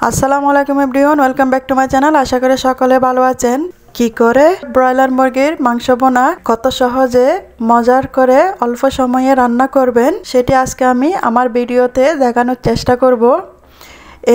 আসসালামু আলাইকুম everyone, welcome back to my channel. আশা করি সকলে ভালো আছেন। কি করে ব্রয়লার মুরগির মাংস বোনা কত সহজে মজার করে অল্প সময়ে রান্না করবেন সেটি আজকে আমি আমার ভিডিওতে দেখানোর চেষ্টা করব।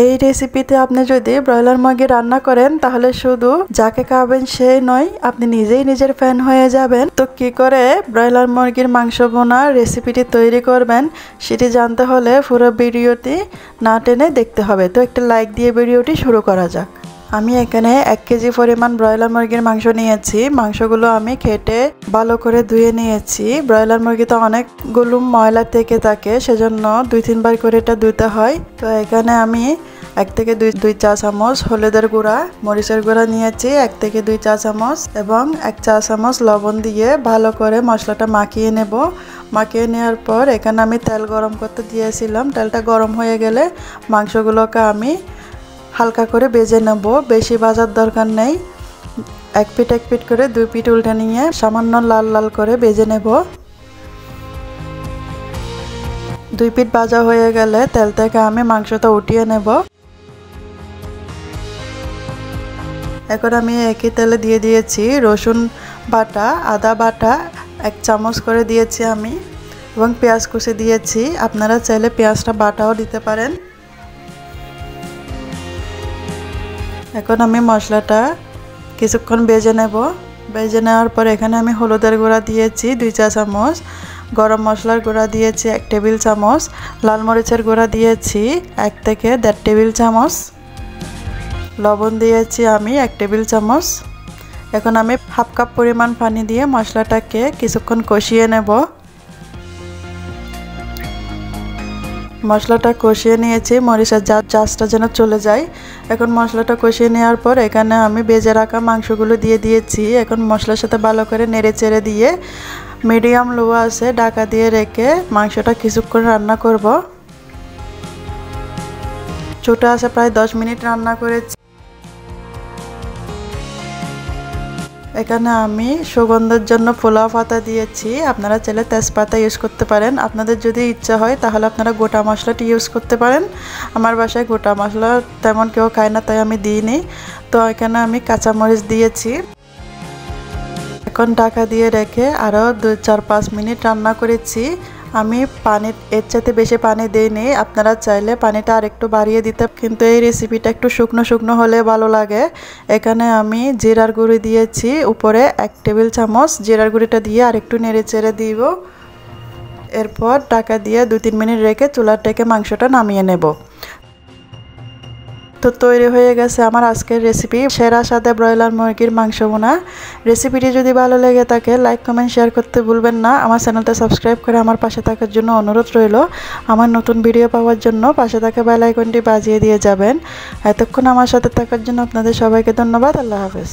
এই রেসিপিতে আপনি যদি ব্রয়লার মুরগি রান্না করেন তাহলে শুধু যাকে খাবেন সেই নয়, আপনি নিজেই নিজের ফ্যান হয়ে যাবেন। তো কি করে ব্রয়লার মুরগির মাংস বোনা রেসিপিটি তৈরি করবেন সেটি জানতে হলে পুরো ভিডিওটি না টেনে দেখতে হবে। তো একটা লাইক দিয়ে ভিডিওটি শুরু করা যাক। আমি এখানে 1 কেজি পরিমাণ ব্রয়লার মুরগির মাংস নিয়েছি। মাংসগুলো আমি কেটে ভালো করে ধুয়ে নিয়েছি। ব্রয়লার মুরগিতে অনেকগুলো ময়লা থেকে থাকে, সেজন্য 2-3 বার করে এটা ধুতে হয়। তো এখানে আমি 1 থেকে 2 চা চামচ হলুদের গুঁড়া, মরিচের গুঁড়া নিয়েছি 1 থেকে 2 চা চামচ এবং 1 চা চামচ লবণ দিয়ে ভালো করে মশলাটা মাখিয়ে নেব। মাখিয়ে নেওয়ার পর এখানে আমি তেল গরম করতে দিয়েছিলাম। তেলটা গরম হয়ে গেলে মাংসগুলোকে আমি হালকা করে ভেজে নেব, বেশি ভাজার দরকার নেই। এক পিঠ করে 2 পিঠ উল্টে নিয়ে সামান্য লাল লাল করে ভেজে নেব। 2 পিঠ ভাজা হয়ে গেলে তেল থেকে আমি মাংসটা উঠিয়ে নেব। এখন আমি একই তেলে দিয়ে দিয়েছি রসুন বাটা, আদা বাটা 1 চামচ করে দিয়েছি আমি, এবং পেঁয়াজ কুচি দিয়েছি। আপনারা চাইলে পেঁয়াজটা বাটাও দিতে পারেন। এখন আমি মশলাটা কিছুক্ষণ ভেজে নেব। ভেজে নেওয়ার পর এখানে আমি হলুদের গুঁড়া দিয়েছি 2 চা চামচ, গরম মশলার গুঁড়া দিয়েছি 1 টেবিল চামচ, লাল মরিচের গুঁড়া দিয়েছি 1 থেকে 1.5 টেবিল চামচ, লবণ দিয়েছি আমি 1 টেবিল চামচ। এখন আমি হাফ কাপ পরিমাণ পানি দিয়ে মশলাটাকে কিছুক্ষণ কষিয়ে নেব। মশলাটা কষিয়ে নিয়েছি, মরিচের জাজটা যেন চলে যায়। এখন মশলাটা কষিয়ে নেওয়ার পর এখানে আমি ভেজে রাখা মাংসগুলো দিয়ে দিয়েছি। এখন মশলার সাথে ভালো করে নেড়ে চেড়ে দিয়ে মিডিয়াম লো আছে ঢাকা দিয়ে রেখে মাংসটা কিছুক্ষণ রান্না করব। ছোটো আছে প্রায় 10 মিনিট রান্না করেছি। এখানে আমি সুগন্ধের জন্য পোলাও পাতা দিয়েছি। আপনারা চাইলে তেজপাতা ইউজ করতে পারেন। আপনাদের যদি ইচ্ছা হয় তাহলে আপনারা গোটা মশলাটি ইউজ করতে পারেন। আমার বাসায় গোটা মশলা তেমন কেউ খায় না, তাই আমি দিইনি। তো এখানে আমি কাঁচামরিচ দিয়েছি। এখন ঢাকা দিয়ে রেখে আরও 2-4-5 মিনিট রান্না করেছি। আমি এর চাইতে বেশি পানি দিইনি। আপনারা চাইলে পানিটা আরেকটু বাড়িয়ে দিতে, কিন্তু এই রেসিপিটা একটু শুকনো শুকনো হলে ভালো লাগে। এখানে আমি জিরার গুঁড়ি দিয়েছি উপরে 1 টেবিল চামচ। জিরার গুঁড়িটা দিয়ে আরেকটু নেড়ে চেড়ে দিব। এরপর ঢাকা দিয়ে 2-3 মিনিট রেখে চুলার থেকে মাংসটা নামিয়ে নেব। তো তৈরি হয়ে গেছে আমার আজকের রেসিপি, সেরা স্বাদে ব্রয়লার মুরগির মাংস বোনা। রেসিপিটি যদি ভালো লেগে থাকে লাইক কমেন্ট শেয়ার করতে ভুলবেন না। আমার চ্যানেলটা সাবস্ক্রাইব করে আমার পাশে থাকার জন্য অনুরোধ রইল। আমার নতুন ভিডিও পাওয়ার জন্য পাশে থাকা বেল আইকনটি বাজিয়ে দিয়ে যাবেন। এতক্ষণ আমার সাথে থাকার জন্য আপনাদের সবাইকে ধন্যবাদ। আল্লাহ হাফেজ।